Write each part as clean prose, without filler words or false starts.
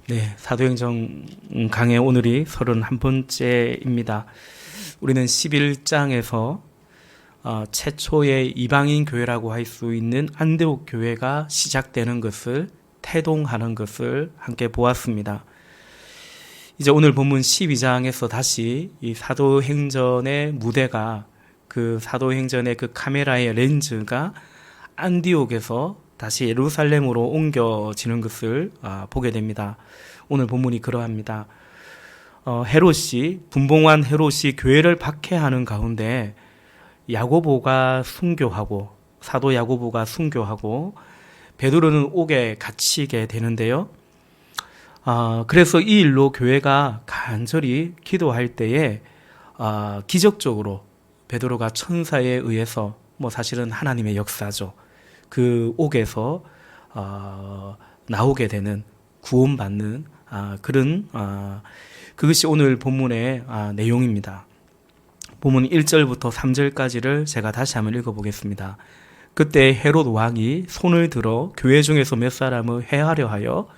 네, 사도행전 강의 오늘이 31번째입니다. 우리는 11장에서 최초의 이방인 교회라고 할 수 있는 안디옥 교회가 시작되는 것을 태동하는 것을 함께 보았습니다. 이제 오늘 본문 12장에서 다시 이 사도행전의 무대가 그 사도행전의 그 카메라의 렌즈가 안디옥에서 다시 예루살렘으로 옮겨지는 것을 보게 됩니다. 오늘 본문이 그러합니다. 헤롯이 분봉한 헤롯이 교회를 박해하는 가운데 야고보가 순교하고 사도 야고보가 순교하고 베드로는 옥에 갇히게 되는데요. 그래서 이 일로 교회가 간절히 기도할 때에 기적적으로 베드로가 천사에 의해서 사실은 하나님의 역사죠. 그 옥에서 나오게 되는 구원받는 그런 그것이 오늘 본문의 내용입니다. 본문 1절부터 3절까지를 제가 다시 한번 읽어보겠습니다. 그때 헤롯 왕이 손을 들어 교회 중에서 몇 사람을 해하려 하여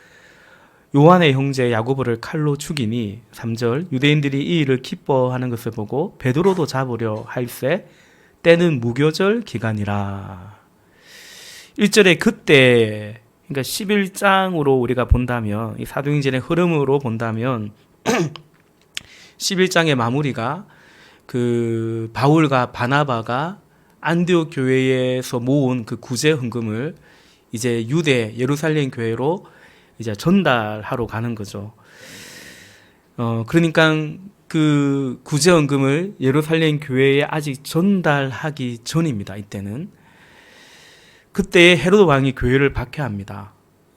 요한의 형제 야고보를 칼로 죽이니 3절 유대인들이 이 일을 기뻐하는 것을 보고 베드로도 잡으려 할세 때는 무교절 기간이라. 1절에 그때, 그러니까 11장으로 우리가 본다면, 이 사도행전의 흐름으로 본다면 11장의 마무리가 그 바울과 바나바가 안디옥 교회에서 모은 그 구제 헌금을 이제 유대 예루살렘 교회로 이제 전달하러 가는 거죠. 그러니까 그 구제 헌금을 예루살렘 교회에 아직 전달하기 전입니다. 이때는. 그때 헤로드 왕이 교회를 박해합니다.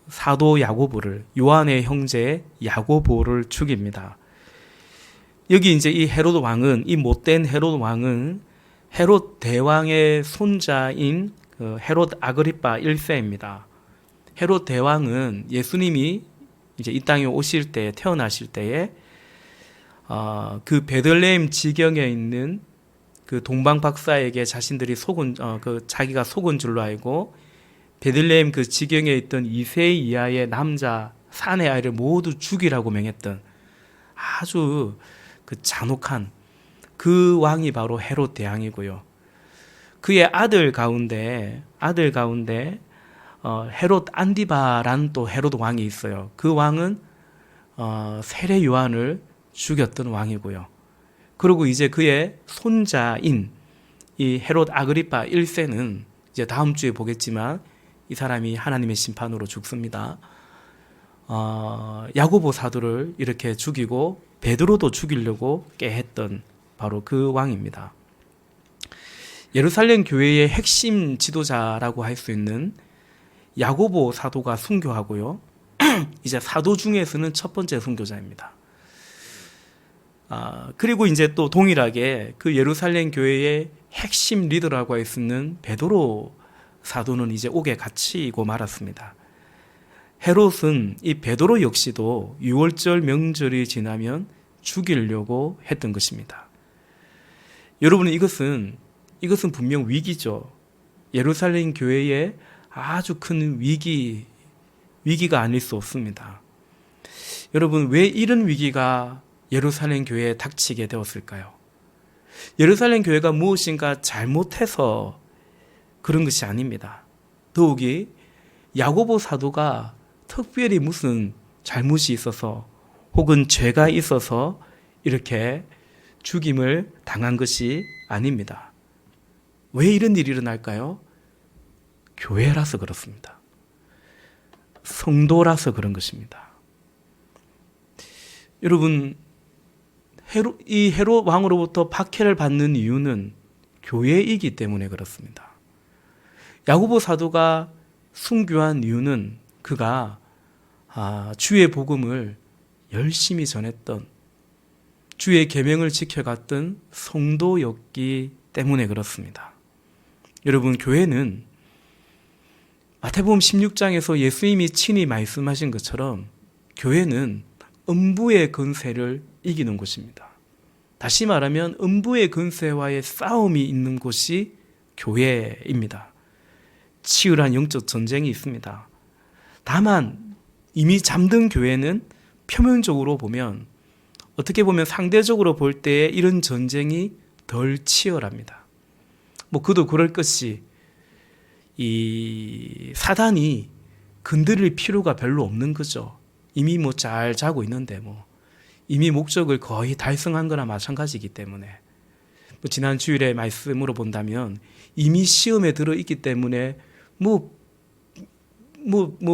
사도 야고보를, 요한의 형제 야고보를 죽입니다. 여기 이제 이 헤로드 왕은, 이 못된 헤로드 왕은 헤롯 대왕의 손자인 헤롯 아그리파 1세입니다. 헤롯 대왕은 예수님이 이제 이 땅에 오실 때, 태어나실 때에 그 베들레헴 지경에 있는 그 동방 박사에게 자신들이 자기가 속은 줄로 알고 베들레헴 그 지경에 있던 2세 이하의 남자 사내 아이를 모두 죽이라고 명했던 아주 그 잔혹한 그 왕이 바로 헤롯 대왕이고요. 그의 아들 가운데 헤롯 안디바라는 또 헤롯 왕이 있어요. 그 왕은 세례 요한을 죽였던 왕이고요. 그리고 이제 그의 손자인 이 헤롯 아그리파 1세는 이제 다음 주에 보겠지만 이 사람이 하나님의 심판으로 죽습니다. 야고보 사도를 이렇게 죽이고 베드로도 죽이려고 깨했던 바로 그 왕입니다. 예루살렘 교회의 핵심 지도자라고 할 수 있는 야고보 사도가 순교하고요. 이제 사도 중에서는 첫 번째 순교자입니다. 그리고 이제 또 동일하게 그 예루살렘 교회의 핵심 리더라고 할 수 있는 베드로 사도는 이제 옥에 갇히고 말았습니다. 헤롯은 이 베드로 역시도 6월절 명절이 지나면 죽이려고 했던 것입니다. 여러분, 이것은 분명 위기죠. 예루살렘 교회의 아주 큰 위기가 아닐 수 없습니다. 여러분, 왜 이런 위기가 예루살렘 교회에 닥치게 되었을까요? 예루살렘 교회가 무엇인가 잘못해서 그런 것이 아닙니다. 더욱이 야고보 사도가 특별히 무슨 잘못이 있어서 혹은 죄가 있어서 이렇게 죽임을 당한 것이 아닙니다. 왜 이런 일이 일어날까요? 교회라서 그렇습니다. 성도라서 그런 것입니다. 여러분, 이 헤롯 왕으로부터 박해를 받는 이유는 교회이기 때문에 그렇습니다. 야고보 사도가 순교한 이유는 그가 주의 복음을 열심히 전했던, 주의 계명을 지켜갔던 성도였기 때문에 그렇습니다. 여러분, 교회는 마태복음 16장에서 예수님이 친히 말씀하신 것처럼 교회는 음부의 권세를 이기는 곳입니다. 다시 말하면 음부의 권세와의 싸움이 있는 곳이 교회입니다. 치열한 영적 전쟁이 있습니다. 다만 이미 잠든 교회는 표면적으로 보면, 어떻게 보면 상대적으로 볼 때 이런 전쟁이 덜 치열합니다. 그도 그럴 것이 이 사단이 건드릴 필요가 별로 없는 거죠. 이미 잘 자고 있는데 이미 목적을 거의 달성한 거나 마찬가지이기 때문에, 지난 주일의 말씀으로 본다면 이미 시험에 들어 있기 때문에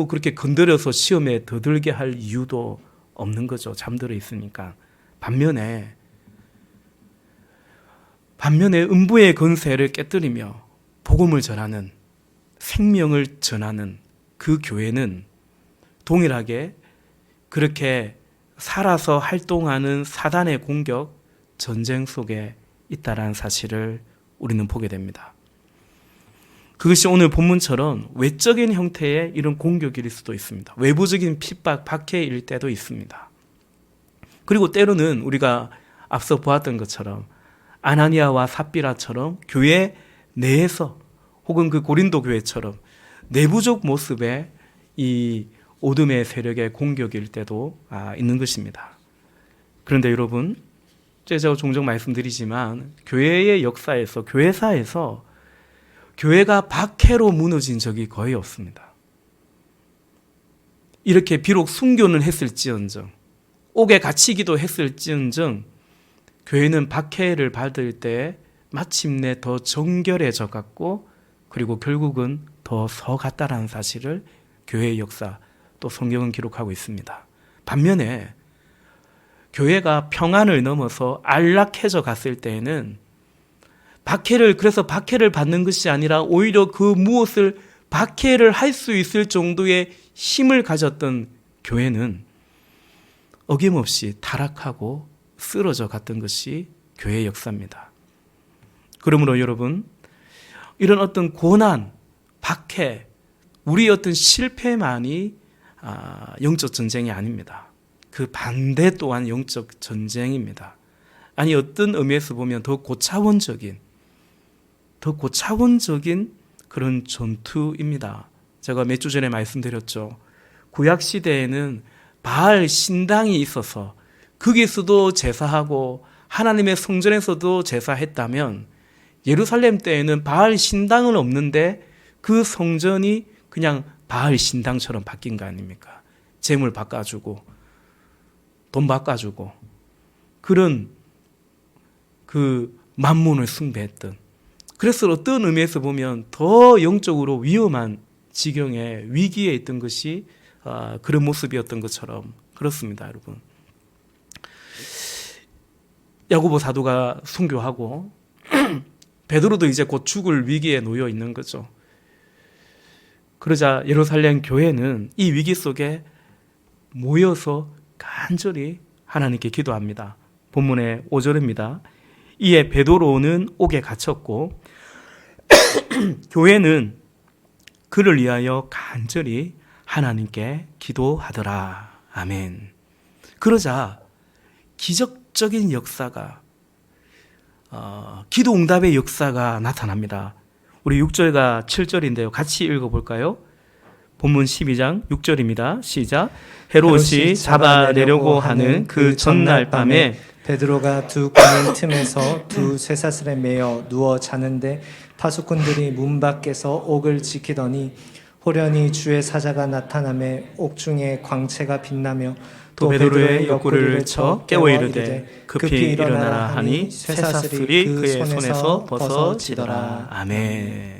그렇게 건드려서 시험에 더 들게 할 이유도 없는 거죠. 잠들어 있으니까. 반면에 음부의 권세를 깨뜨리며 복음을 전하는, 생명을 전하는 그 교회는 동일하게 그렇게 살아서 활동하는 사단의 공격, 전쟁 속에 있다라는 사실을 우리는 보게 됩니다. 그것이 오늘 본문처럼 외적인 형태의 이런 공격일 수도 있습니다. 외부적인 핍박, 박해일 때도 있습니다. 그리고 때로는 우리가 앞서 보았던 것처럼 아나니아와 삽비라처럼 교회 내에서, 혹은 그 고린도 교회처럼 내부적 모습의 이 어둠의 세력의 공격일 때도 있는 것입니다. 그런데 여러분, 제가 종종 말씀드리지만 교회의 역사에서, 교회사에서 교회가 박해로 무너진 적이 거의 없습니다. 이렇게 비록 순교는 했을지언정, 옥에 갇히기도 했을지언정, 교회는 박해를 받을 때 마침내 더 정결해져 갔고, 그리고 결국은 더 서갔다라는 사실을 교회의 역사, 또 성경은 기록하고 있습니다. 반면에 교회가 평안을 넘어서 안락해져 갔을 때에는 그래서 박해를 받는 것이 아니라 오히려 그 무엇을 박해를 할 수 있을 정도의 힘을 가졌던 교회는 어김없이 타락하고 쓰러져 갔던 것이 교회의 역사입니다. 그러므로 여러분, 이런 어떤 고난, 박해, 우리의 어떤 실패만이 영적 전쟁이 아닙니다. 그 반대 또한 영적 전쟁입니다. 아니, 어떤 의미에서 보면 더 고차원적인 그런 전투입니다. 제가 몇 주 전에 말씀드렸죠. 구약 시대에는 바알 신당이 있어서 거기서도 제사하고 하나님의 성전에서도 제사했다면, 예루살렘 때에는 바알 신당은 없는데 그 성전이 그냥 바알 신당처럼 바뀐 거 아닙니까? 재물 바꿔주고 돈 바꿔주고 그런 그 만문을 숭배했던, 그래서 어떤 의미에서 보면 더 영적으로 위험한 지경에, 위기에 있던 것이 그런 모습이었던 것처럼 그렇습니다, 여러분. 야고보 사도가 순교하고 베드로도 이제 곧 죽을 위기에 놓여 있는 거죠. 그러자 예루살렘 교회는 이 위기 속에 모여서 간절히 하나님께 기도합니다. 본문의 5절입니다. 이에 베드로는 옥에 갇혔고 교회는 그를 위하여 간절히 하나님께 기도하더라. 아멘. 그러자 기적적인 역사가, 기도 응답의 역사가 나타납니다. 우리 6절과 7절인데요. 같이 읽어볼까요? 본문 12장 6절입니다. 시작. 헤롯이 잡아내려고 하는 그 전날 밤에 베드로가 두 군인 틈에서 두 쇠사슬에 매여 누워 자는데 파수꾼들이 문 밖에서 옥을 지키더니 호련히 주의 사자가 나타나매 옥중에 광채가 빛나며 또 베드로의 옆구리를 쳐 깨워 이르되 급히 일어나라 하니 쇠사슬이 그의 손에서 벗어지더라. 아멘.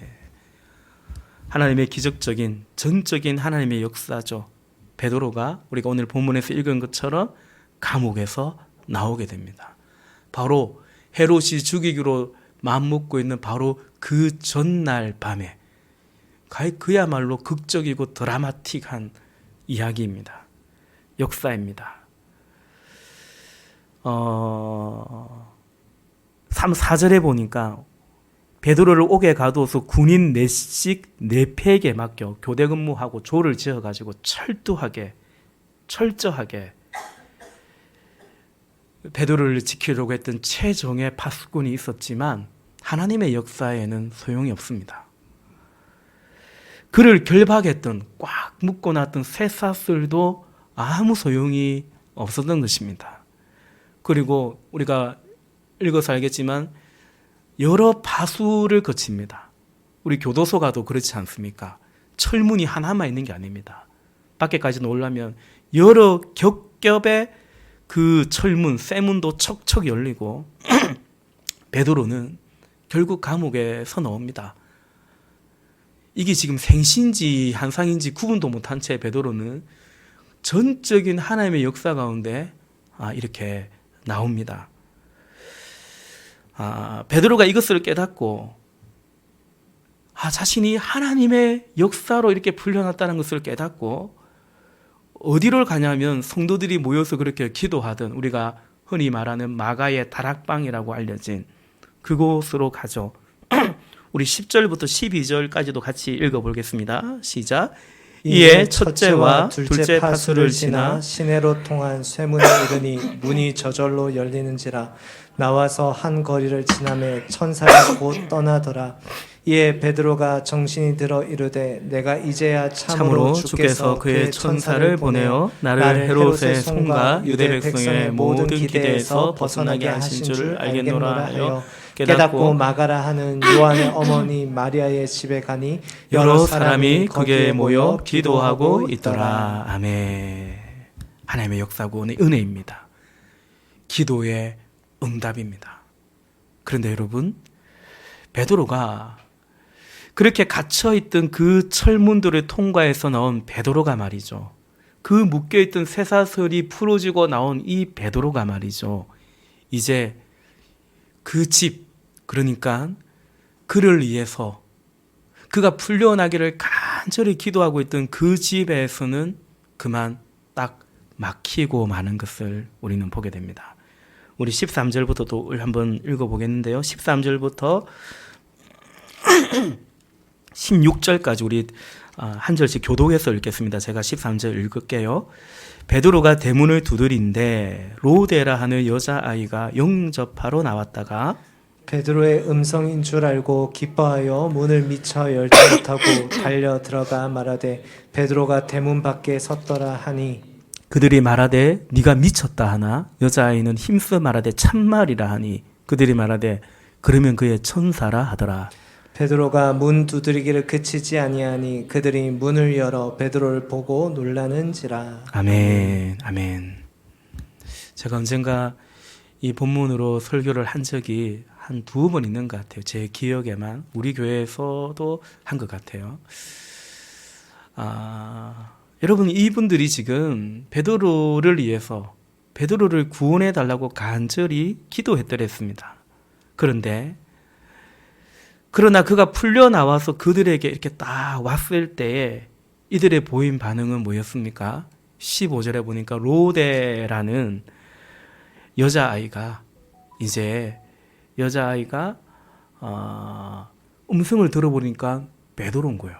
하나님의 기적적인, 전적인 하나님의 역사죠. 베드로가 우리가 오늘 본문에서 읽은 것처럼 감옥에서 나오게 됩니다. 바로 헤롯이 죽이기로 마음먹고 있는 바로 그 전날 밤에, 그야말로 극적이고 드라마틱한 이야기입니다. 역사입니다. 4절에 보니까 베드로를 옥에 가두어서 군인 4씩 4패에게 맡겨 교대 근무하고 조를 지어가지고 철저하게 베드로를 지키려고 했던 최정의 파수꾼이 있었지만 하나님의 역사에는 소용이 없습니다. 그를 결박했던, 꽉 묶어놨던 쇠사슬도 아무 소용이 없었던 것입니다. 그리고 우리가 읽어서 알겠지만 여러 파수를 거칩니다. 우리 교도소 가도 그렇지 않습니까? 철문이 하나만 있는 게 아닙니다. 밖에까지 놓으려면 여러 겹겹의 그 철문, 쇠문도 척척 열리고 베드로는 결국 감옥에서 나옵니다. 이게 지금 생시인지 한상인지 구분도 못한 채 베드로는 전적인 하나님의 역사 가운데 이렇게 나옵니다. 베드로가 이것을 깨닫고 자신이 하나님의 역사로 이렇게 풀려났다는 것을 깨닫고 어디로 가냐면 성도들이 모여서 그렇게 기도하던 우리가 흔히 말하는 마가의 다락방이라고 알려진 그곳으로 가죠. 우리 10절부터 12절까지도 같이 읽어보겠습니다. 시작. 이에 첫째와 둘째 파수를 지나 시내로 통한 쇠문에 이르니 문이 저절로 열리는지라. 나와서 한 거리를 지나매 천사가 곧 떠나더라. 이에 베드로가 정신이 들어 이르되 내가 이제야 참으로 주께서 그의 천사를 보내어 나를 헤롯의 손과 유대 백성의 모든 기대에서 벗어나게 하신 줄 알겠노라 하여 깨닫고 마가라 하는 요한의 어머니 마리아의 집에 가니 여러 사람이 거기에 모여 기도하고 있더라. 아멘. 하나님의 역사구원의 은혜입니다. 기도의 응답입니다. 그런데 여러분, 베드로가 그렇게 갇혀있던 그 철문들을 통과해서 나온 베드로가 말이죠. 그 묶여있던 쇠사슬이 풀어지고 나온 이 베드로가 말이죠. 이제 그 집, 그러니까 그를 위해서 그가 풀려나기를 간절히 기도하고 있던 그 집에서는 그만 딱 막히고 마는 것을 우리는 보게 됩니다. 우리 13절부터 또 한번 읽어보겠는데요. 13절부터 16절까지 우리 한 절씩 교독해서 읽겠습니다. 제가 13절 읽을게요. 베드로가 대문을 두드린데 로데라 하는 여자아이가 영접하러 나왔다가 베드로의 음성인 줄 알고 기뻐하여 문을 미처 열지 못하고 달려 들어가 말하되 베드로가 대문 밖에 섰더라 하니 그들이 말하되 네가 미쳤다 하나 여자아이는 힘써 말하되 참말이라 하니 그들이 말하되 그러면 그의 천사라 하더라. 베드로가 문 두드리기를 그치지 아니하니 그들이 문을 열어 베드로를 보고 놀라는지라. 아멘. 아멘. 제가 언젠가 이 본문으로 설교를 한 적이 한 2번 있는 것 같아요. 제 기억에만. 우리 교회에서도 한 것 같아요. 여러분, 이분들이 지금 베드로를 위해서 베드로를 구원해 달라고 간절히 기도했더랬습니다. 그러나 그가 풀려 나와서 그들에게 이렇게 딱 왔을 때에 이들의 보인 반응은 뭐였습니까? 15절에 보니까 로데라는 여자아이가 음성을 들어보니까 베드로인 거예요.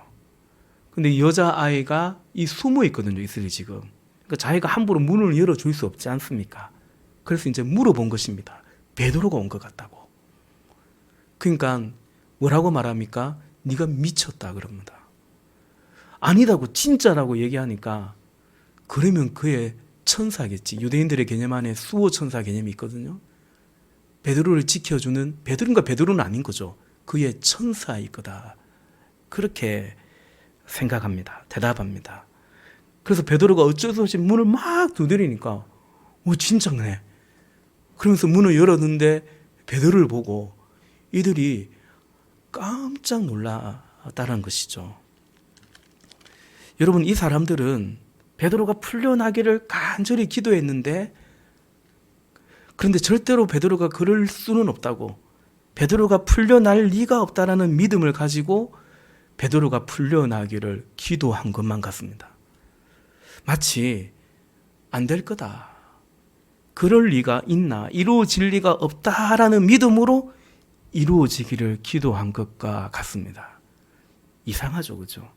근데 이 여자아이가 숨어 있거든요, 이슬이 지금. 그러니까 자기가 함부로 문을 열어줄 수 없지 않습니까? 그래서 이제 물어본 것입니다. 베드로가 온 것 같다고. 그러니까 뭐라고 말합니까? 네가 미쳤다 그럽니다. 아니다고 진짜라고 얘기하니까 그러면 그의 천사겠지. 유대인들의 개념 안에 수호 천사 개념이 있거든요. 베드로를 지켜주는 베드로는 아닌 거죠. 그의 천사일 거다. 그렇게 생각합니다. 대답합니다. 그래서 베드로가 어쩔 수 없이 문을 막 두드리니까 진짜 그래. 그러면서 문을 열었는데 베드로를 보고 이들이 깜짝 놀랐다는 것이죠. 여러분, 이 사람들은 베드로가 풀려나기를 간절히 기도했는데 그런데 절대로 베드로가 그럴 수는 없다고, 베드로가 풀려날 리가 없다라는 믿음을 가지고 베드로가 풀려나기를 기도한 것만 같습니다. 마치 안 될 거다, 그럴 리가 있나, 이루어질 리가 없다라는 믿음으로 이루어지기를 기도한 것과 같습니다. 이상하죠, 그죠?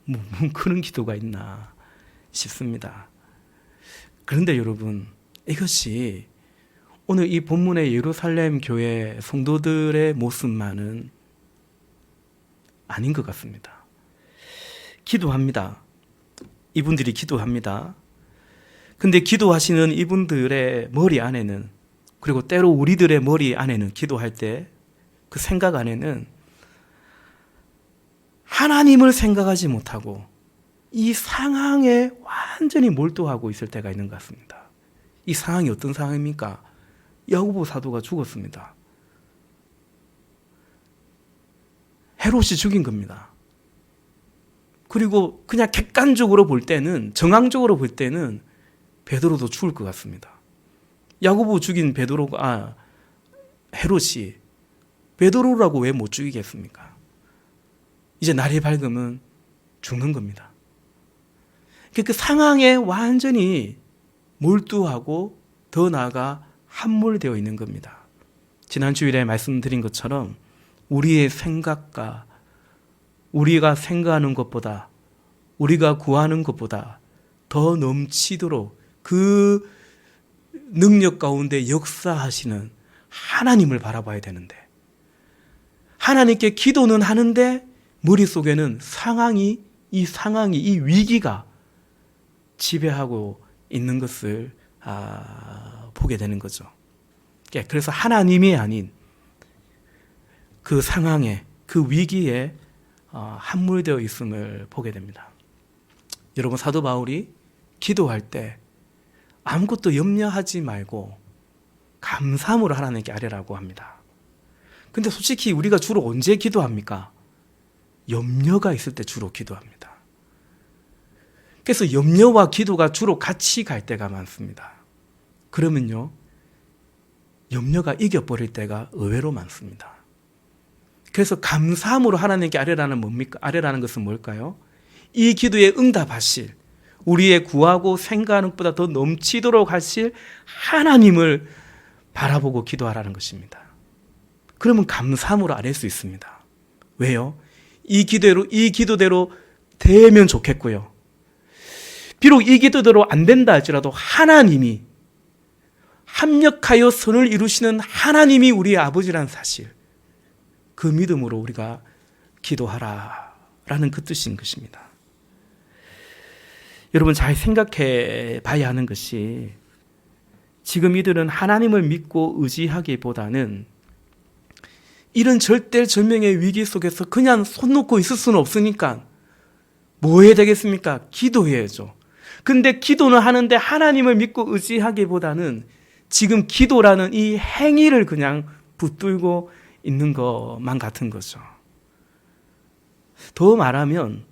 뭐 그런 기도가 있나 싶습니다. 그런데 여러분, 이것이 오늘 이 본문의 예루살렘 교회 성도들의 모습만은 아닌 것 같습니다. 기도합니다. 이분들이 기도합니다. 근데 기도하시는 이분들의 머리 안에는, 그리고 때로 우리들의 머리 안에는, 기도할 때 그 생각 안에는 하나님을 생각하지 못하고 이 상황에 완전히 몰두하고 있을 때가 있는 것 같습니다. 이 상황이 어떤 상황입니까? 야고보 사도가 죽었습니다. 헤롯이 죽인 겁니다. 그리고 그냥 객관적으로 볼 때는, 정황적으로 볼 때는 베드로도 죽을 것 같습니다. 야고보 죽인 헤롯이 베드로라고 왜 못 죽이겠습니까? 이제 날이 밝으면 죽는 겁니다. 그 상황에 완전히 몰두하고 더 나아가 함몰되어 있는 겁니다. 지난 주일에 말씀드린 것처럼 우리의 생각과 우리가 생각하는 것보다, 우리가 구하는 것보다 더 넘치도록 그 능력 가운데 역사하시는 하나님을 바라봐야 되는데, 하나님께 기도는 하는데 머릿속에는 이 위기가 지배하고 있는 것을 보게 되는 거죠. 그래서 하나님이 아닌 그 상황에, 그 위기에 함몰되어 있음을 보게 됩니다. 여러분, 사도 바울이 기도할 때 아무것도 염려하지 말고 감사함으로 하나님께 아뢰라고 합니다. 근데 솔직히 우리가 주로 언제 기도합니까? 염려가 있을 때 주로 기도합니다. 그래서 염려와 기도가 주로 같이 갈 때가 많습니다. 그러면요, 염려가 이겨버릴 때가 의외로 많습니다. 그래서 감사함으로 하나님께 아뢰라는 것은 뭘까요? 이 기도에 응답하실, 우리의 구하고 생각하는 것보다 더 넘치도록 하실 하나님을 바라보고 기도하라는 것입니다. 그러면 감사함으로 아뢰 수 있습니다. 왜요? 이 기도대로 되면 좋겠고요. 비록 이 기도대로 안 된다 할지라도 하나님이 합력하여 선을 이루시는 하나님이 우리의 아버지라는 사실, 그 믿음으로 우리가 기도하라라는 그 뜻인 것입니다. 여러분, 잘 생각해 봐야 하는 것이, 지금 이들은 하나님을 믿고 의지하기보다는 이런 절대절명의 위기 속에서 그냥 손 놓고 있을 수는 없으니까 뭐 해야 되겠습니까? 기도해야죠. 근데 기도는 하는데 하나님을 믿고 의지하기보다는 지금 기도라는 이 행위를 그냥 붙들고 있는 것만 같은 거죠. 더 말하면,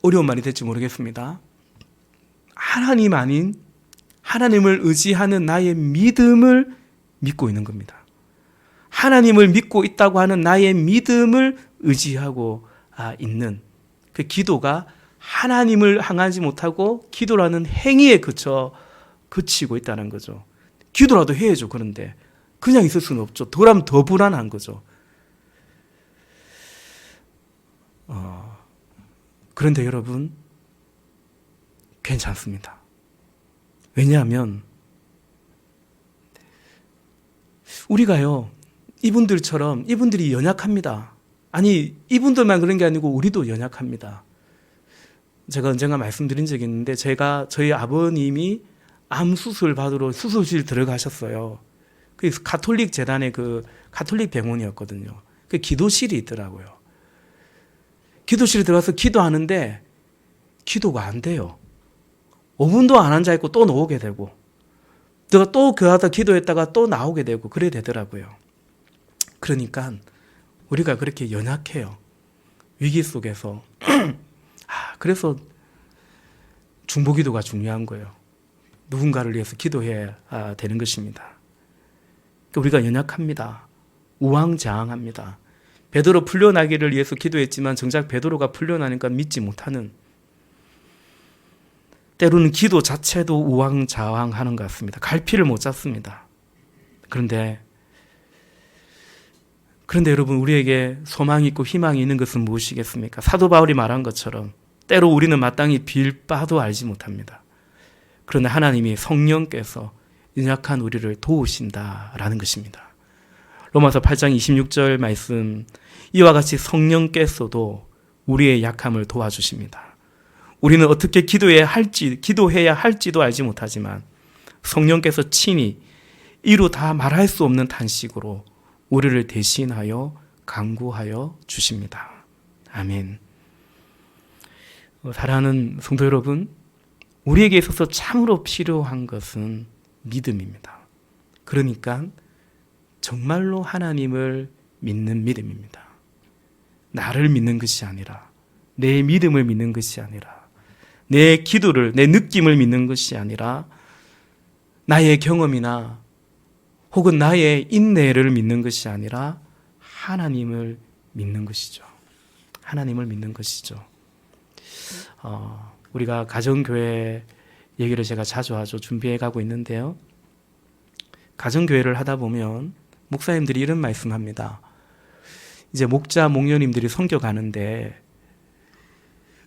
어려운 말이 될지 모르겠습니다. 하나님 아닌 하나님을 의지하는 나의 믿음을 믿고 있는 겁니다. 하나님을 믿고 있다고 하는 나의 믿음을 의지하고 있는 그 기도가 하나님을 향하지 못하고 기도라는 행위에 그치고 있다는 거죠. 기도라도 해야죠. 그런데 그냥 있을 수는 없죠. 덜하면 더 불안한 거죠. 그런데 여러분, 괜찮습니다. 왜냐하면 우리가요, 이분들처럼, 이분들이 연약합니다. 아니, 이분들만 그런 게 아니고 우리도 연약합니다. 제가 언젠가 말씀드린 적이 있는데, 저희 아버님이 암 수술 받으러 수술실 들어가셨어요. 그래서 가톨릭 재단의 가톨릭 병원이었거든요. 그 기도실이 있더라고요. 기도실에 들어가서 기도하는데 기도가 안 돼요. 5분도 안 앉아있고 또 나오게 되고, 내가 또 그 하다 기도했다가 또 나오게 되고 그래 되더라고요. 그러니까 우리가 그렇게 연약해요. 위기 속에서. 그래서 중보기도가 중요한 거예요. 누군가를 위해서 기도해야 되는 것입니다. 우리가 연약합니다. 우왕좌왕합니다. 베드로 풀려나기를 위해서 기도했지만 정작 베드로가 풀려나니까 믿지 못하는, 때로는 기도 자체도 우왕좌왕하는 것 같습니다. 갈피를 못 잡습니다. 그런데 여러분, 우리에게 소망이 있고 희망이 있는 것은 무엇이겠습니까? 사도 바울이 말한 것처럼 때로 우리는 마땅히 빌 바도 알지 못합니다. 그러나 하나님이 성령께서 연약한 우리를 도우신다라는 것입니다. 로마서 8장 26절 말씀, 이와 같이 성령께서도 우리의 약함을 도와주십니다. 우리는 어떻게 기도해야 할지도 알지 못하지만 성령께서 친히 이루 다 말할 수 없는 탄식으로 우리를 대신하여 간구하여 주십니다. 아멘. 사랑하는 성도 여러분, 우리에게 있어서 참으로 필요한 것은 믿음입니다. 그러니까 정말로 하나님을 믿는 믿음입니다. 나를 믿는 것이 아니라, 내 믿음을 믿는 것이 아니라, 내 기도를, 내 느낌을 믿는 것이 아니라 나의 경험이나 혹은 나의 인내를 믿는 것이 아니라 하나님을 믿는 것이죠. 하나님을 믿는 것이죠. 우리가 가정교회 얘기를 제가 자주 하죠. 준비해 가고 있는데요. 가정교회를 하다 보면 목사님들이 이런 말씀합니다. 이제 목자, 목녀님들이 섬겨가는데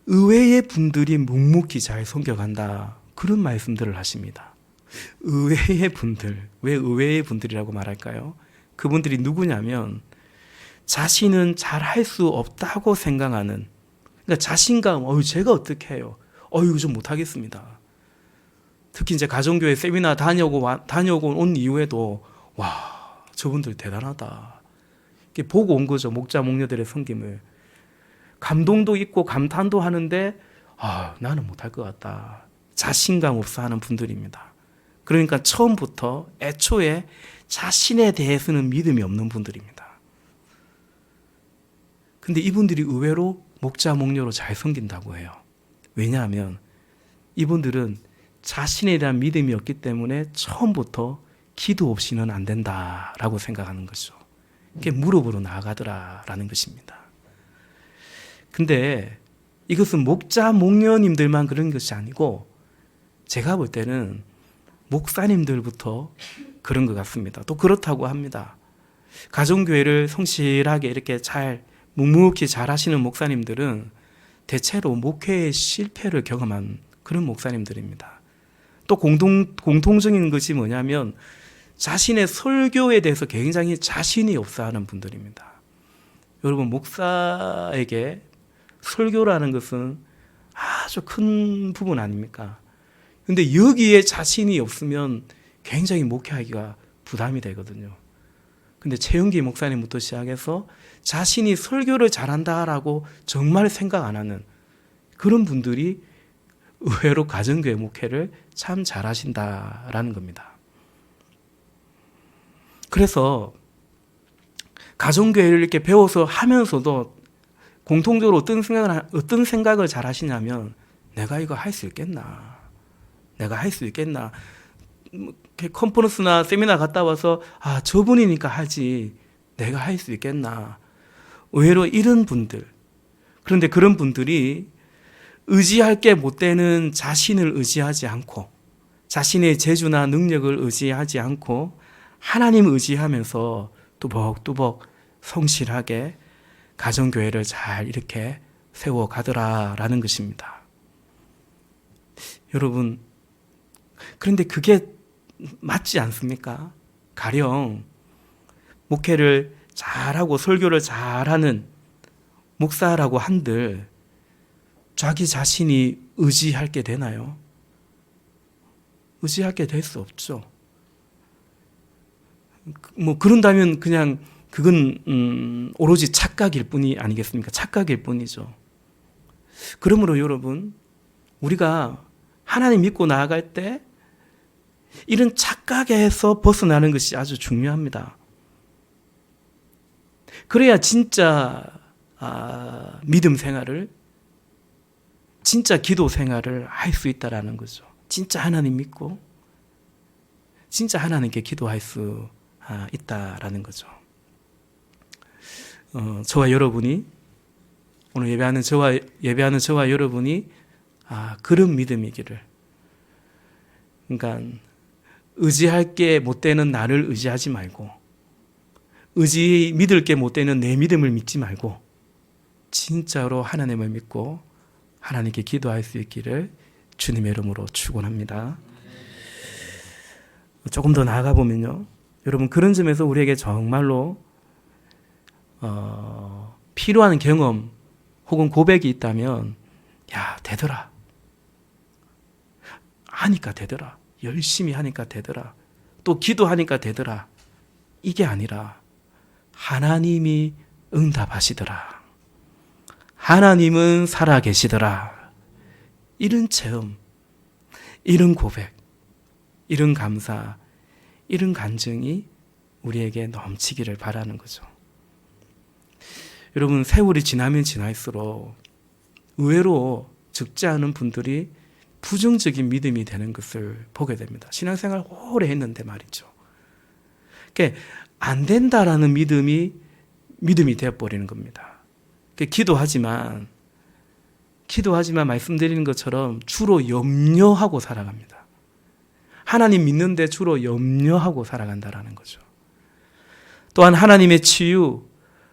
의외의 분들이 묵묵히 잘 섬겨간다. 그런 말씀들을 하십니다. 의외의 분들, 왜 의외의 분들이라고 말할까요? 그분들이 누구냐면 자신은 잘할 수 없다고 생각하는, 그러니까 자신감, 제가 어떻게 해요? 이거 좀 못하겠습니다. 특히 이제 가정교회 세미나 다녀오고 온 이후에도 와, 저분들 대단하다. 이렇게 보고 온 거죠. 목자, 목녀들의 섬김을. 감동도 있고 감탄도 하는데 나는 못할 것 같다. 자신감 없어 하는 분들입니다. 그러니까 처음부터 애초에 자신에 대해서는 믿음이 없는 분들입니다. 근데 이분들이 의외로 목자, 목녀로 잘 섬긴다고 해요. 왜냐하면 이분들은 자신에 대한 믿음이 없기 때문에 처음부터 기도 없이는 안 된다라고 생각하는 거죠. 그게 무릎으로 나아가더라라는 것입니다. 근데 이것은 목자, 목녀님들만 그런 것이 아니고 제가 볼 때는 목사님들부터 그런 것 같습니다. 또 그렇다고 합니다. 가정교회를 성실하게 이렇게 묵묵히 잘 하시는 목사님들은 대체로 목회의 실패를 경험한 그런 목사님들입니다. 또 공통적인 것이 뭐냐면 자신의 설교에 대해서 굉장히 자신이 없어 하는 분들입니다. 여러분, 목사에게 설교라는 것은 아주 큰 부분 아닙니까? 근데 여기에 자신이 없으면 굉장히 목회하기가 부담이 되거든요. 근데 최영기 목사님부터 시작해서 자신이 설교를 잘한다라고 정말 생각 안 하는 그런 분들이 의외로 가정교회 목회를 참 잘하신다라는 겁니다. 그래서 가정교회를 이렇게 배워서 하면서도 공통적으로 어떤 생각을 잘 하시냐면 내가 이거 할 수 있겠나? 내가 할 수 있겠나? 컨퍼런스나 세미나 갔다 와서 저분이니까 하지 내가 할 수 있겠나? 의외로 이런 분들, 그런데 그런 분들이 의지할 게 못 되는 자신을 의지하지 않고 자신의 재주나 능력을 의지하지 않고 하나님 의지하면서 뚜벅뚜벅 성실하게 가정교회를 잘 이렇게 세워가더라라는 것입니다. 여러분, 그런데 그게 맞지 않습니까? 가령 목회를 잘하고 설교를 잘하는 목사라고 한들 자기 자신이 의지할 게 되나요? 의지할 게 될 수 없죠. 그런다면 그냥 그건 오로지 착각일 뿐이 아니겠습니까? 착각일 뿐이죠. 그러므로 여러분, 우리가 하나님 믿고 나아갈 때 이런 착각에서 벗어나는 것이 아주 중요합니다. 그래야 진짜 믿음 생활을, 진짜 기도 생활을 할 수 있다라는 거죠. 진짜 하나님 믿고 진짜 하나님께 기도할 수 있다라는 거죠. 저와 여러분이, 오늘 예배하는 저와 여러분이 그런 믿음이기를, 그러니까 의지할 게 못 되는 나를 의지하지 말고 믿을 게 못 되는 내 믿음을 믿지 말고 진짜로 하나님을 믿고 하나님께 기도할 수 있기를 주님의 이름으로 축원합니다. 조금 더 나아가 보면요, 여러분, 그런 점에서 우리에게 정말로 필요한 경험 혹은 고백이 있다면 되더라, 하니까 되더라. 열심히 하니까 되더라. 또 기도하니까 되더라. 이게 아니라 하나님이 응답하시더라. 하나님은 살아계시더라. 이런 체험, 이런 고백, 이런 감사, 이런 간증이 우리에게 넘치기를 바라는 거죠. 여러분, 세월이 지나면 지날수록 의외로 적지 않은 분들이 부정적인 믿음이 되는 것을 보게 됩니다. 신앙생활 오래 했는데 말이죠. 그러니까 안 된다라는 믿음이 되어버리는 겁니다. 그러니까 기도하지만 말씀드리는 것처럼 주로 염려하고 살아갑니다. 하나님 믿는데 주로 염려하고 살아간다라는 거죠. 또한 하나님의 치유,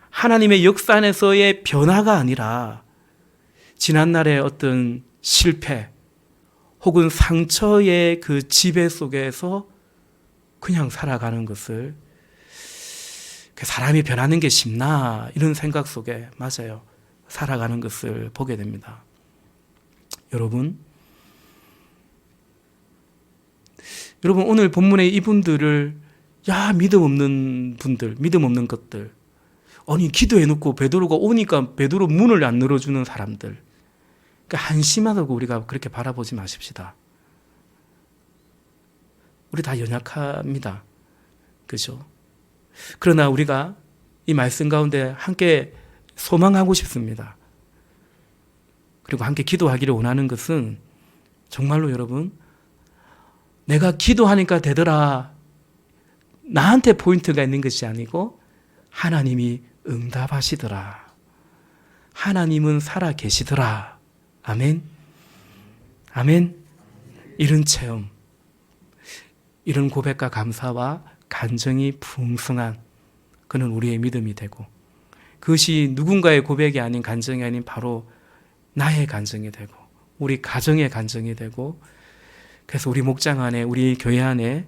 하나님의 역사 안에서의 변화가 아니라 지난날의 어떤 실패 혹은 상처의 그 지배 속에서 그냥 살아가는 것을, 사람이 변하는 게 쉽나 이런 생각 속에 맞아요. 살아가는 것을 보게 됩니다. 여러분 오늘 본문의 이분들을 믿음 없는 분들, 믿음 없는 것들, 아니 기도해놓고 베드로가 오니까 베드로 문을 안 열어주는 사람들, 그러니까 한심하다고 우리가 그렇게 바라보지 마십시다. 우리 다 연약합니다. 그죠? 그러나 우리가 이 말씀 가운데 함께 소망하고 싶습니다. 그리고 함께 기도하기를 원하는 것은 정말로 여러분, 내가 기도하니까 되더라, 나한테 포인트가 있는 것이 아니고 하나님이 응답하시더라, 하나님은 살아 계시더라. 아멘. 아멘. 이런 체험, 이런 고백과 감사와 간증이 풍성한 그는 우리의 믿음이 되고, 그것이 누군가의 고백이 아닌 간증이 아닌 바로 나의 간증이 되고 우리 가정의 간증이 되고, 그래서 우리 목장 안에, 우리 교회 안에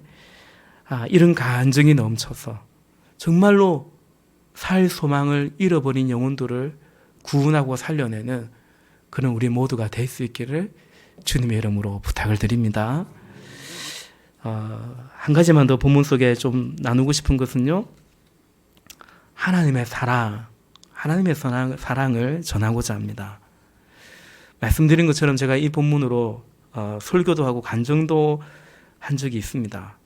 이런 간증이 넘쳐서 정말로 살 소망을 잃어버린 영혼들을 구원하고 살려내는 그는 우리 모두가 될 수 있기를 주님의 이름으로 부탁을 드립니다. 한 가지만 더 본문 속에 좀 나누고 싶은 것은요, 하나님의 사랑을 전하고자 합니다. 말씀드린 것처럼 제가 이 본문으로 설교도 하고 간증도 한 적이 있습니다.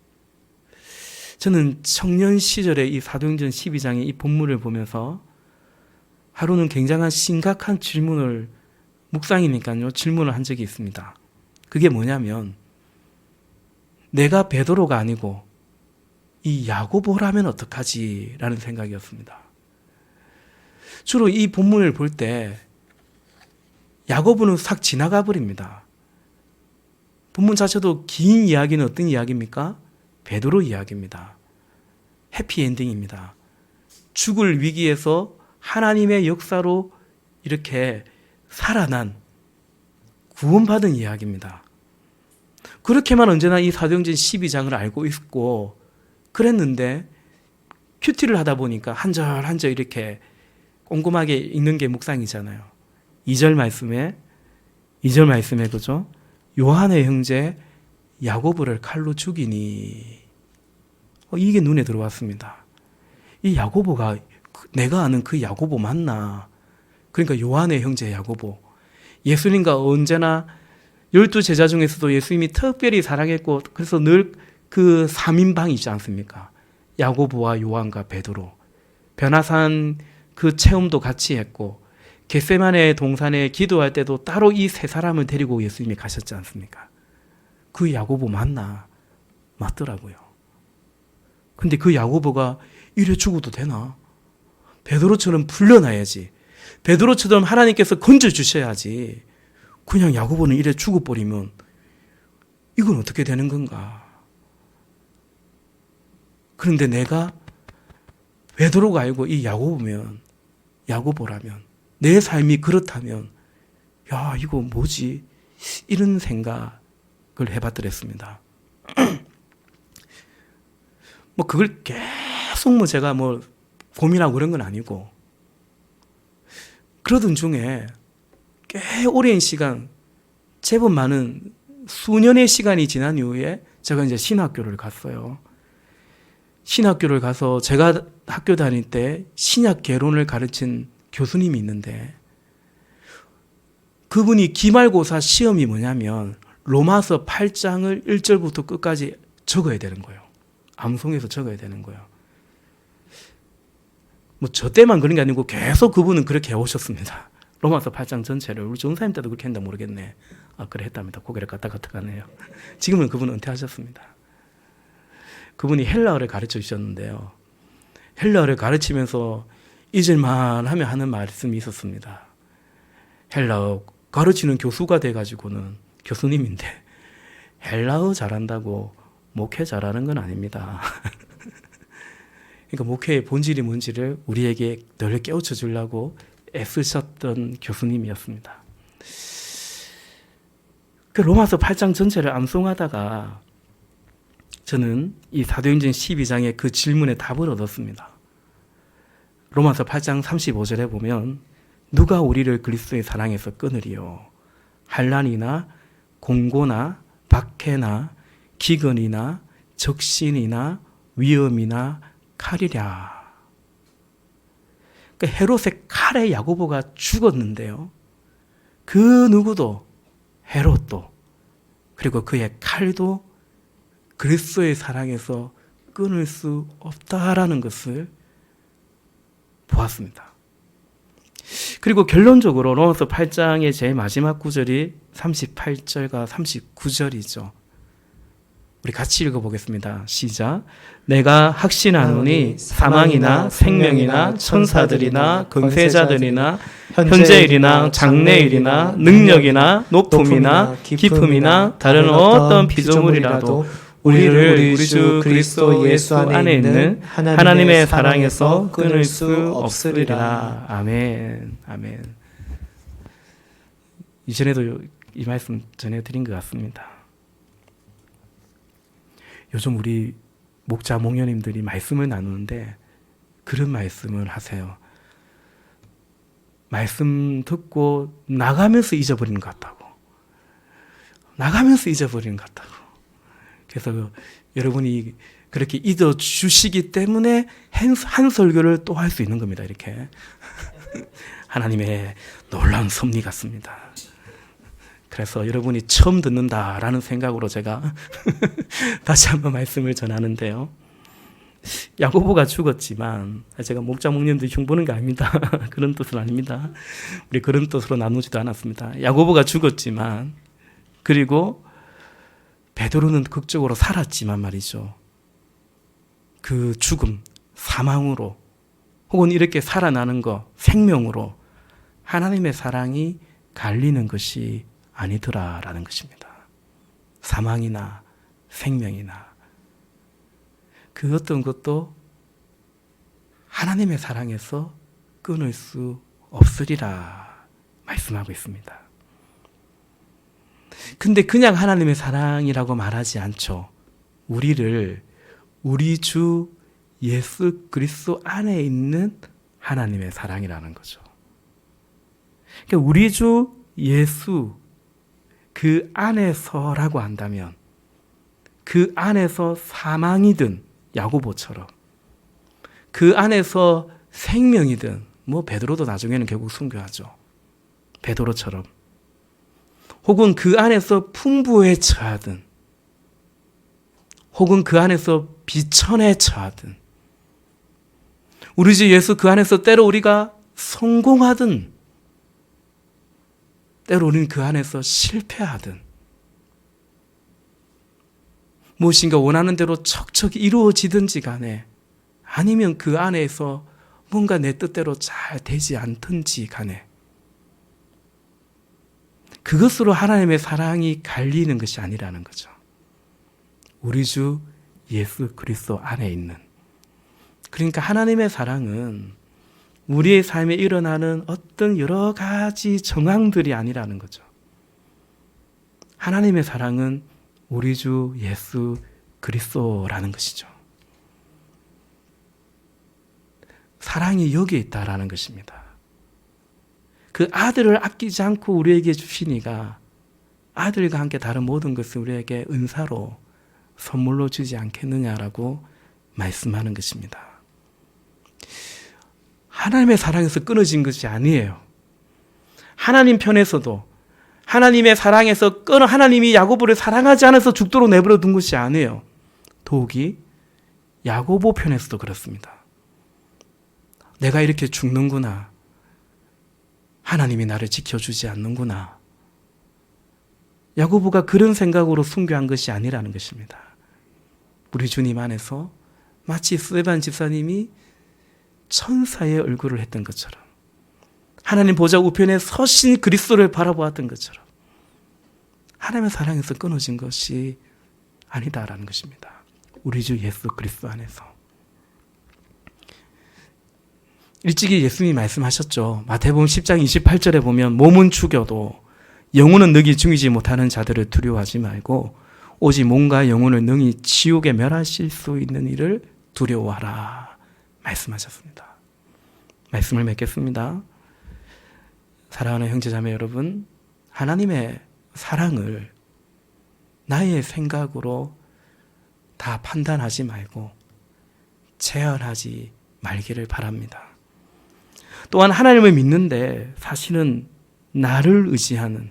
저는 청년 시절에 이 사도행전 12장의 이 본문을 보면서 하루는 굉장한 심각한 질문을, 묵상이니까요, 질문을 한 적이 있습니다. 그게 뭐냐면, 내가 베드로가 아니고 이 야고보라면 어떡하지? 라는 생각이었습니다. 주로 이 본문을 볼 때 야고보는 싹 지나가 버립니다. 본문 자체도 긴 이야기는 어떤 이야기입니까? 베드로 이야기입니다. 해피엔딩입니다. 죽을 위기에서 하나님의 역사로 이렇게 살아난, 구원받은 이야기입니다. 그렇게만 언제나 이 사도행전 12장을 알고 있고 그랬는데, 큐티를 하다 보니까 한 절 한 절 이렇게 꼼꼼하게 읽는 게 묵상이잖아요. 2절 말씀에 그죠? 요한의 형제 야고보를 칼로 죽이니, 이게 눈에 들어왔습니다. 이 야고보가 내가 아는 그 야고보 맞나? 그러니까 요한의 형제 야고보, 예수님과 언제나 12제자 중에서도 예수님이 특별히 사랑했고, 그래서 늘 그 3인방이 있지 않습니까? 야고보와 요한과 베드로, 변화산 그 체험도 같이 했고, 겟세마네 동산에 기도할 때도 따로 이 세 사람을 데리고 예수님이 가셨지 않습니까? 그 야고보 맞나? 맞더라고요. 근데 그 야고보가 이래 죽어도 되나? 베드로처럼 풀려나야지, 베드로처럼 하나님께서 건져주셔야지, 그냥 야고보는 이래 죽어버리면 이건 어떻게 되는 건가? 그런데 내가 베드로가 아니고 이 야고보라면, 내 삶이 그렇다면, 야, 이거 뭐지? 이런 생각을 해봤더랬습니다. 그걸 계속 제가 고민하고 그런 건 아니고, 그러던 중에 꽤 오랜 시간, 제법 많은 수년의 시간이 지난 이후에 제가 이제 신학교를 갔어요. 신학교를 가서 제가 학교 다닐 때 신약 개론을 가르친 교수님이 있는데 그분이 기말고사 시험이 뭐냐면 로마서 8장을 1절부터 끝까지 적어야 되는 거예요. 암송해서 적어야 되는 거예요. 뭐 저 때만 그런 게 아니고 계속 그분은 그렇게 해오셨습니다. 로마서 8장 전체를. 우리 전사님 때도 그렇게 했나 모르겠네. 그래 했답니다. 고개를 까딱까딱 하네요. 지금은 그분은 은퇴하셨습니다. 그분이 헬라어를 가르쳐 주셨는데요. 헬라어를 가르치면서 잊을만 하면 하는 말씀이 있었습니다. 헬라어 가르치는 교수가 돼가지고는 교수님인데 헬라어 잘한다고 목회 잘하는 건 아닙니다. 그러니까 목회의 본질이 뭔지를 우리에게 늘 깨우쳐 주려고 애쓰셨던 교수님이었습니다. 그 로마서 8장 전체를 암송하다가 저는 이 사도행전 12장의 그 질문에 답을 얻었습니다. 로마서 8장 35절에 보면 누가 우리를 그리스도의 사랑에서 끊으리요? 환난이나 공고나 박해나 기근이나 적신이나 위험이나 칼이랴. 그러니까 헤롯의 칼에 야고보가 죽었는데요. 그 누구도 헤롯도 그리고 그의 칼도 그리스도의 사랑에서 끊을 수 없다라는 것을 보았습니다. 그리고 결론적으로 로마서 8장의 제일 마지막 구절이 38절과 39절이죠. 우리 같이 읽어보겠습니다. 시작. 내가 확신하노니 사망이나 생명이나 천사들이나 권세자들이나 현재일이나 장래일이나 능력이나 높음이나 깊음이나 다른 어떤 피조물이라도 우리를 우리 주 그리스도 예수 안에 있는 하나님의 사랑에서 끊을 수 없으리라. 아멘. 아멘. 이전에도 이 말씀 전해드린 것 같습니다. 요즘 우리 목자 목녀님들이 말씀을 나누는데 그런 말씀을 하세요. 말씀 듣고 나가면서 잊어버리는 것 같다고. 나가면서 잊어버리는 것 같다고. 그래서 여러분이 그렇게 잊어주시기 때문에 한 설교를 또 할 수 있는 겁니다. 이렇게. 하나님의 놀라운 섭리 같습니다. 그래서 여러분이 처음 듣는다라는 생각으로 제가 다시 한번 말씀을 전하는데요. 야고보가 죽었지만 제가 목자 목님들 흉보는 게 아닙니다. 그런 뜻은 아닙니다. 우리 그런 뜻으로 나누지도 않았습니다. 야고보가 죽었지만 그리고 베드로는 극적으로 살았지만 말이죠. 그 죽음, 사망으로 혹은 이렇게 살아나는 것, 생명으로 하나님의 사랑이 갈리는 것이 아니더라라는 것입니다. 사망이나 생명이나 그 어떤 것도 하나님의 사랑에서 끊을 수 없으리라 말씀하고 있습니다. 근데 그냥 하나님의 사랑이라고 말하지 않죠. 우리를 우리 주 예수 그리스도 안에 있는 하나님의 사랑이라는 거죠. 그러니까 우리 주 예수 그 안에서라고 한다면 그 안에서 사망이든 야고보처럼 그 안에서 생명이든 뭐 베드로도 나중에는 결국 순교하죠. 베드로처럼 혹은 그 안에서 풍부에 처하든 혹은 그 안에서 비천에 처하든 우리 주 예수 그 안에서 때로 우리가 성공하든 때로 우리는 그 안에서 실패하든 무엇인가 원하는 대로 척척 이루어지든지 간에 아니면 그 안에서 뭔가 내 뜻대로 잘 되지 않든지 간에 그것으로 하나님의 사랑이 갈리는 것이 아니라는 거죠. 우리 주 예수 그리스도 안에 있는 그러니까 하나님의 사랑은 우리의 삶에 일어나는 어떤 여러 가지 정황들이 아니라는 거죠. 하나님의 사랑은 우리 주 예수 그리스도라는 것이죠. 사랑이 여기에 있다라는 것입니다. 그 아들을 아끼지 않고 우리에게 주시니가 아들과 함께 다른 모든 것을 우리에게 은사로 선물로 주지 않겠느냐라고 말씀하는 것입니다. 하나님의 사랑에서 끊어진 것이 아니에요. 하나님 편에서도 하나님의 사랑에서 하나님이 야고보를 사랑하지 않아서 죽도록 내버려 둔 것이 아니에요. 더욱이 야고보 편에서도 그렇습니다. 내가 이렇게 죽는구나. 하나님이 나를 지켜주지 않는구나. 야고보가 그런 생각으로 순교한 것이 아니라는 것입니다. 우리 주님 안에서 마치 스데반 집사님이 천사의 얼굴을 했던 것처럼, 하나님 보좌 우편에 서신 그리스도를 바라보았던 것처럼 하나님의 사랑에서 끊어진 것이 아니다라는 것입니다. 우리 주 예수 그리스도 안에서. 일찍이 예수님이 말씀하셨죠. 마태복음 10장 28절에 보면 몸은 죽여도 영혼은 능히 죽이지 못하는 자들을 두려워하지 말고 오직 몸과 영혼을 능히 지옥에 멸하실 수 있는 이를 두려워하라 말씀하셨습니다. 말씀을 맺겠습니다. 사랑하는 형제자매 여러분, 하나님의 사랑을 나의 생각으로 다 판단하지 말고 제한하지 말기를 바랍니다. 또한 하나님을 믿는데 사실은 나를 의지하는,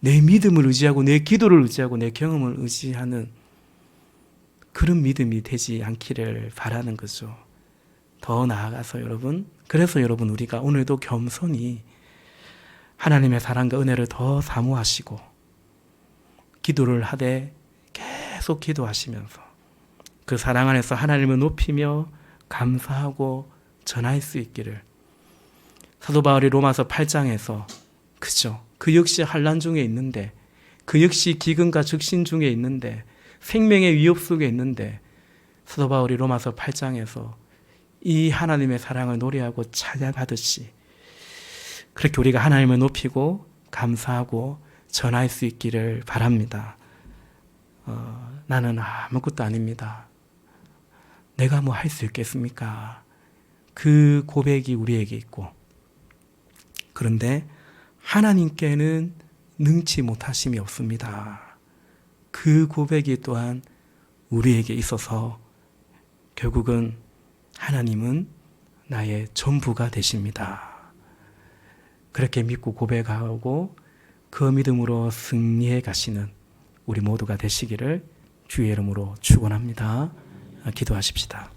내 믿음을 의지하고 내 기도를 의지하고 내 경험을 의지하는 그런 믿음이 되지 않기를 바라는 거죠. 더 나아가서 그래서 여러분 우리가 오늘도 겸손히 하나님의 사랑과 은혜를 더 사모하시고 기도를 하되 계속 기도하시면서 그 사랑 안에서 하나님을 높이며 감사하고 전할 수 있기를, 사도 바울이 로마서 8장에서 그 역시 환난 중에 있는데, 그 역시 기근과 적신 중에 있는데, 생명의 위협 속에 있는데, 사도 바울이 로마서 8장에서 이 하나님의 사랑을 노래하고 찬양하듯이 그렇게 우리가 하나님을 높이고 감사하고 전할 수 있기를 바랍니다. 나는 아무것도 아닙니다. 내가 뭐 할 수 있겠습니까? 그 고백이 우리에게 있고, 그런데 하나님께는 능치 못하심이 없습니다. 그 고백이 또한 우리에게 있어서 결국은 하나님은 나의 전부가 되십니다. 그렇게 믿고 고백하고 그 믿음으로 승리해 가시는 우리 모두가 되시기를 주의 이름으로 축원합니다. 기도하십시다.